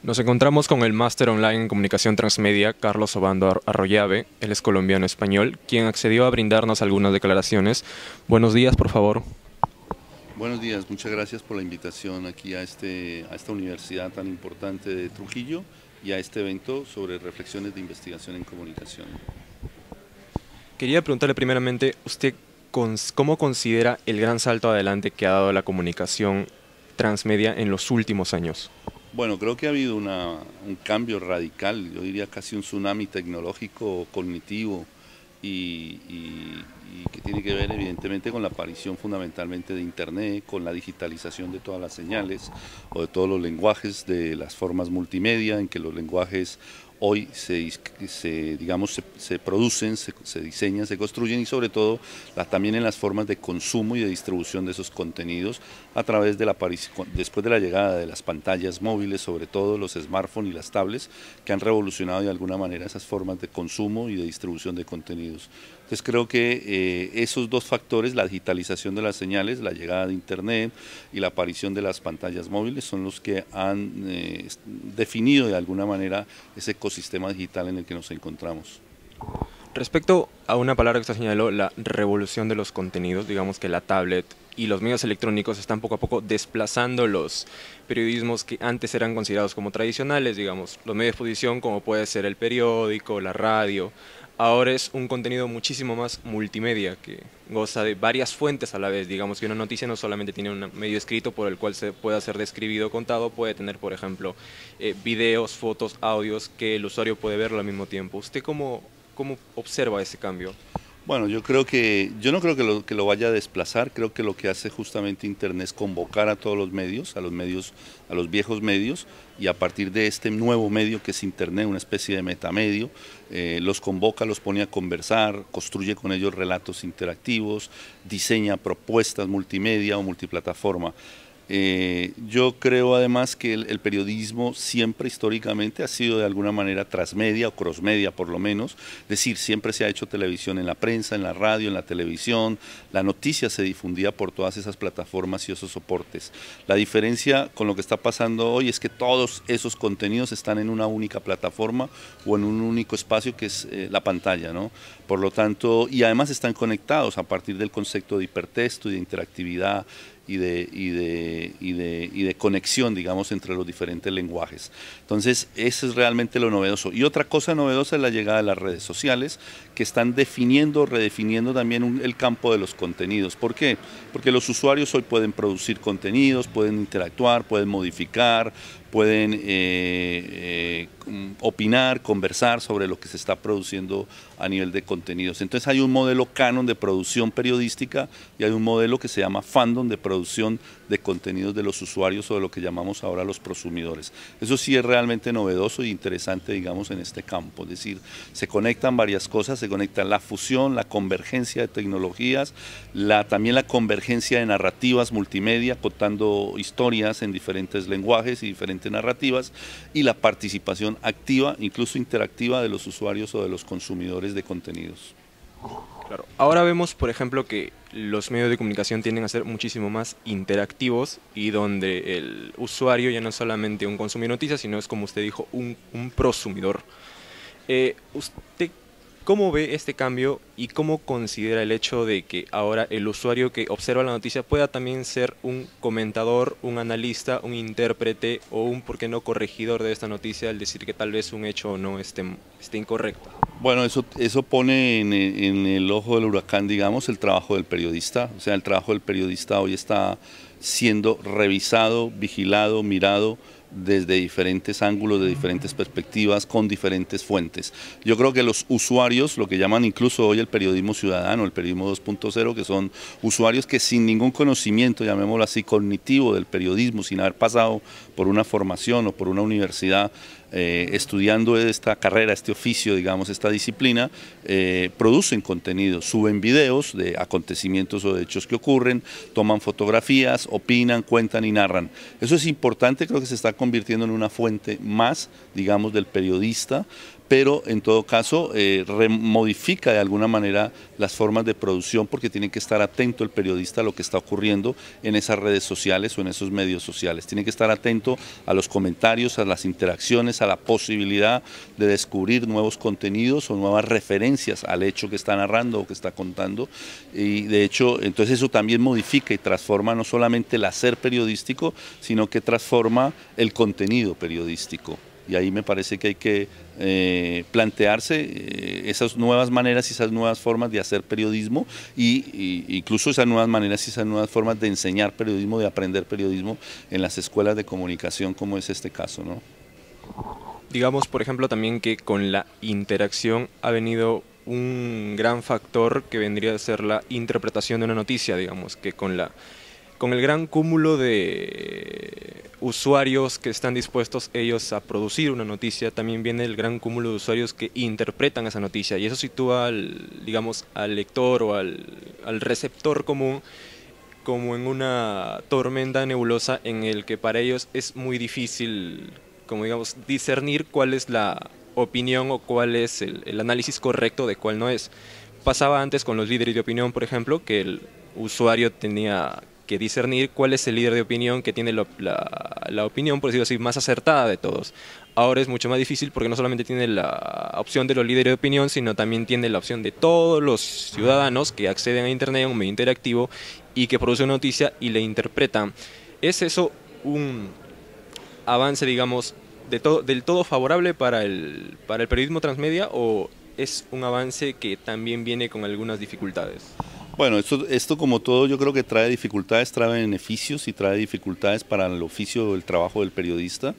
Nos encontramos con el máster online en comunicación transmedia, Carlos Obando Arroyave, él es colombiano-español, quien accedió a brindarnos algunas declaraciones. Buenos días, por favor. Buenos días, muchas gracias por la invitación aquí a esta universidad tan importante de Trujillo y a este evento sobre reflexiones de investigación en comunicación. Quería preguntarle primeramente, ¿usted cómo considera el gran salto adelante que ha dado la comunicación transmedia en los últimos años? Bueno, creo que ha habido un cambio radical, yo diría casi un tsunami tecnológico, cognitivo y que tiene que ver evidentemente con la aparición fundamentalmente de Internet, con la digitalización de todas las señales o de todos los lenguajes, de las formas multimedia, en que los lenguajes hoy se producen, se diseñan, se construyen y sobre todo también en las formas de consumo y de distribución de esos contenidos a través de después de la llegada de las pantallas móviles, sobre todo los smartphones y las tablets, que han revolucionado de alguna manera esas formas de consumo y de distribución de contenidos. Entonces creo que esos dos factores, la digitalización de las señales, la llegada de Internet y la aparición de las pantallas móviles son los que han definido de alguna manera ese ecosistema digital en el que nos encontramos. Respecto a una palabra que usted señaló, la revolución de los contenidos, digamos que la tablet y los medios electrónicos están poco a poco desplazando los periodismos que antes eran considerados como tradicionales, digamos, los medios de exposición como puede ser el periódico, la radio. Ahora es un contenido muchísimo más multimedia, que goza de varias fuentes a la vez. Digamos que una noticia no solamente tiene un medio escrito por el cual se pueda ser describido o contado, puede tener, por ejemplo, videos, fotos, audios que el usuario puede verlo al mismo tiempo. ¿Usted cómo observa ese cambio? Bueno, yo no creo que lo vaya a desplazar, creo que lo que hace justamente Internet es convocar a todos los medios, a los viejos medios, y a partir de este nuevo medio que es Internet, una especie de metamedio, los convoca, los pone a conversar, construye con ellos relatos interactivos, diseña propuestas multimedia o multiplataforma. Yo creo además que el periodismo siempre históricamente ha sido de alguna manera transmedia o crossmedia por lo menos, es decir, siempre se ha hecho televisión en la prensa, en la radio, en la televisión, la noticia se difundía por todas esas plataformas y esos soportes. La diferencia con lo que está pasando hoy es que todos esos contenidos están en una única plataforma o en un único espacio que es la pantalla, ¿no? Por lo tanto, y además están conectados a partir del concepto de hipertexto y de interactividad y de conexión, digamos, entre los diferentes lenguajes. Entonces, eso es realmente lo novedoso. Y otra cosa novedosa es la llegada de las redes sociales, que están redefiniendo también el campo de los contenidos. ¿Por qué? Porque los usuarios hoy pueden producir contenidos, pueden interactuar, pueden modificar, pueden opinar, conversar sobre lo que se está produciendo a nivel de contenidos. Entonces hay un modelo canon de producción periodística y hay un modelo que se llama fandom de producción de contenidos de los usuarios o de lo que llamamos ahora los prosumidores. Eso sí es realmente novedoso e interesante, digamos, en este campo. Es decir, se conectan varias cosas, se conecta la fusión, la convergencia de tecnologías, también la convergencia de narrativas multimedia, contando historias en diferentes lenguajes y diferentes narrativas, y la participación activa, incluso interactiva, de los usuarios o de los consumidores de contenidos. Claro. Ahora vemos, por ejemplo, que los medios de comunicación tienden a ser muchísimo más interactivos y donde el usuario ya no es solamente un consumidor de noticias, sino es, como usted dijo, un prosumidor. ¿Usted cómo ve este cambio y cómo considera el hecho de que ahora el usuario que observa la noticia pueda también ser un comentador, un analista, un intérprete o un, por qué no, corregidor de esta noticia al decir que tal vez un hecho o no esté incorrecto? Bueno, eso pone en el ojo del huracán, digamos, el trabajo del periodista. O sea, el trabajo del periodista hoy está siendo revisado, vigilado, mirado desde diferentes ángulos, de diferentes perspectivas, con diferentes fuentes. Yo creo que los usuarios, lo que llaman incluso hoy el periodismo ciudadano, el periodismo 2.0, que son usuarios que sin ningún conocimiento, llamémoslo así, cognitivo del periodismo, sin haber pasado por una formación o por una universidad, estudiando esta carrera, este oficio, digamos, esta disciplina, producen contenido, suben videos de acontecimientos o de hechos que ocurren, toman fotografías, opinan, cuentan y narran. Eso es importante, creo que se está convirtiendo en una fuente más, digamos, del periodista, pero en todo caso modifica de alguna manera las formas de producción, porque tiene que estar atento el periodista a lo que está ocurriendo en esas redes sociales o en esos medios sociales. Tiene que estar atento a los comentarios, a las interacciones, a la posibilidad de descubrir nuevos contenidos o nuevas referencias al hecho que está narrando o que está contando. Y de hecho, entonces eso también modifica y transforma no solamente el hacer periodístico, sino que transforma el contenido periodístico. Y ahí me parece que hay que plantearse esas nuevas maneras y esas nuevas formas de hacer periodismo y incluso esas nuevas maneras y esas nuevas formas de enseñar periodismo, de aprender periodismo en las escuelas de comunicación, como es este caso, ¿no? Digamos, por ejemplo, también que con la interacción ha venido un gran factor que vendría a ser la interpretación de una noticia, digamos, que con el gran cúmulo de usuarios que están dispuestos ellos a producir una noticia, también viene el gran cúmulo de usuarios que interpretan esa noticia, y eso sitúa digamos, al lector o al receptor común como en una tormenta nebulosa en el que para ellos es muy difícil, como digamos, discernir cuál es la opinión o cuál es el análisis correcto de cuál no es. Pasaba antes con los líderes de opinión, por ejemplo, que el usuario tenía que discernir cuál es el líder de opinión que tiene la opinión, por decirlo así, más acertada de todos. Ahora es mucho más difícil porque no solamente tiene la opción de los líderes de opinión, sino también tiene la opción de todos los ciudadanos que acceden a Internet, a un medio interactivo, y que produce una noticia y la interpretan. ¿Es eso un avance, digamos, del todo favorable para el periodismo transmedia, o es un avance que también viene con algunas dificultades? Bueno, esto como todo yo creo que trae dificultades, trae beneficios y trae dificultades para el oficio, el trabajo del periodista.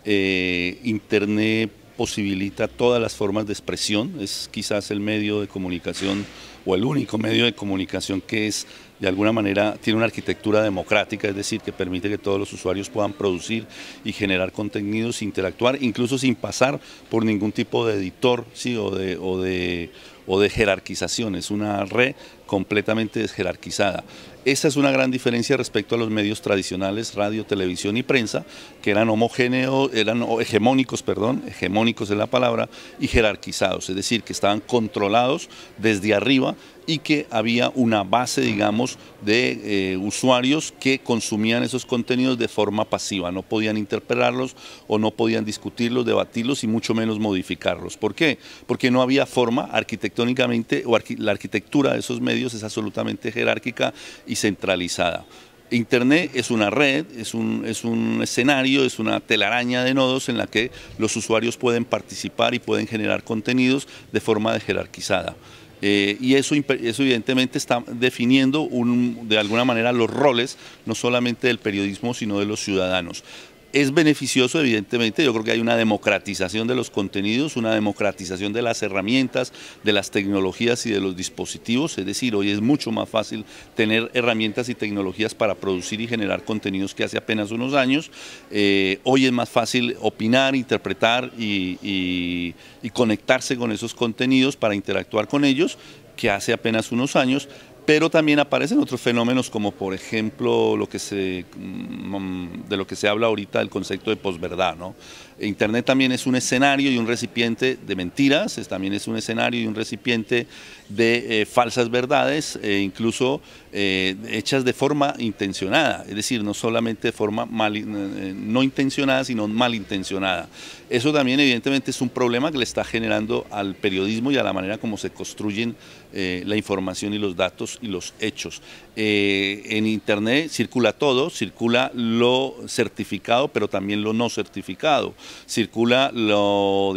Internet posibilita todas las formas de expresión, es quizás el medio de comunicación o el único medio de comunicación que es de alguna manera tiene una arquitectura democrática, es decir, que permite que todos los usuarios puedan producir y generar contenidos, interactuar, incluso sin pasar por ningún tipo de editor, ¿sí? o de jerarquización. Es una red completamente desjerarquizada. Esa es una gran diferencia respecto a los medios tradicionales, radio, televisión y prensa, que eran hegemónicos es la palabra, y jerarquizados, es decir, que estaban controlados desde arriba y que había una base, digamos, de usuarios que consumían esos contenidos de forma pasiva, no podían interpretarlos o no podían discutirlos, debatirlos y mucho menos modificarlos. ¿Por qué? Porque no había forma arquitectónicamente, la arquitectura de esos medios es absolutamente jerárquica y centralizada. Internet es una red, es un escenario, es una telaraña de nodos en la que los usuarios pueden participar y pueden generar contenidos de forma jerarquizada. Y eso evidentemente está definiendo de alguna manera los roles, no solamente del periodismo, sino de los ciudadanos. Es beneficioso, evidentemente, yo creo que hay una democratización de los contenidos, una democratización de las herramientas, de las tecnologías y de los dispositivos, es decir, hoy es mucho más fácil tener herramientas y tecnologías para producir y generar contenidos que hace apenas unos años. Hoy es más fácil opinar, interpretar y conectarse con esos contenidos para interactuar con ellos que hace apenas unos años. Pero también aparecen otros fenómenos como por ejemplo de lo que se habla ahorita del concepto de posverdad, ¿no? Internet también es un escenario y un recipiente de mentiras, también es un escenario y un recipiente de falsas verdades, incluso hechas de forma intencionada, es decir, no solamente de forma no intencionada, sino malintencionada. Eso también evidentemente es un problema que le está generando al periodismo y a la manera como se construyen la información y los datos y los hechos. En Internet circula todo, circula lo certificado, pero también lo no certificado. Circula lo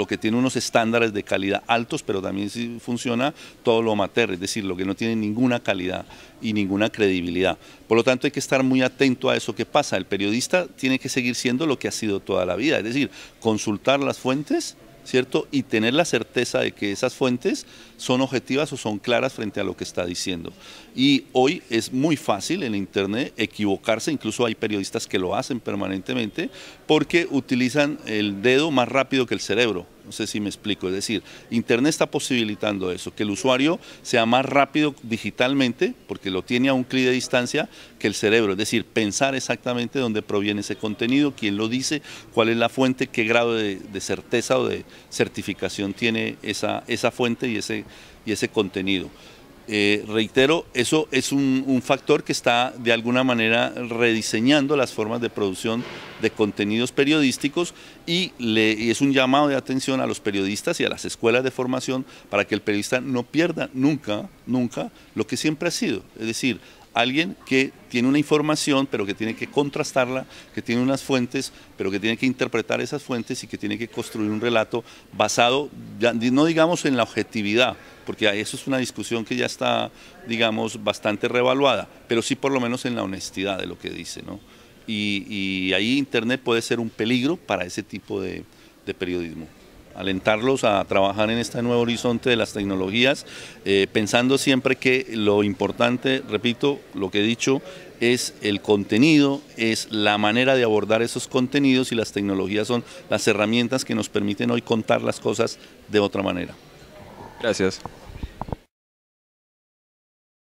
que tiene unos estándares de calidad altos, pero también funciona todo lo amateur, es decir, lo que no tiene ninguna calidad y ninguna credibilidad. Por lo tanto, hay que estar muy atento a eso que pasa. El periodista tiene que seguir siendo lo que ha sido toda la vida, es decir, consultar las fuentes, ¿cierto? Y tener la certeza de que esas fuentes son objetivas o son claras frente a lo que está diciendo. Y hoy es muy fácil en Internet equivocarse, incluso hay periodistas que lo hacen permanentemente porque utilizan el dedo más rápido que el cerebro. No sé si me explico, es decir, Internet está posibilitando eso, que el usuario sea más rápido digitalmente, porque lo tiene a un clic de distancia, que el cerebro, es decir, pensar exactamente dónde proviene ese contenido, quién lo dice, cuál es la fuente, qué grado de certeza o de certificación tiene esa fuente y ese contenido. Reitero, eso es un factor que está de alguna manera rediseñando las formas de producción de contenidos periodísticos y es un llamado de atención a los periodistas y a las escuelas de formación para que el periodista no pierda nunca lo que siempre ha sido, es decir, alguien que tiene una información, pero que tiene que contrastarla, que tiene unas fuentes, pero que tiene que interpretar esas fuentes y que tiene que construir un relato basado, no digamos en la objetividad, porque eso es una discusión que ya está, digamos, bastante revaluada, pero sí por lo menos en la honestidad de lo que dice, ¿no? Y ahí Internet puede ser un peligro para ese tipo de periodismo. Alentarlos a trabajar en este nuevo horizonte de las tecnologías, pensando siempre que lo importante, repito, lo que he dicho, es el contenido, es la manera de abordar esos contenidos y las tecnologías son las herramientas que nos permiten hoy contar las cosas de otra manera. Gracias.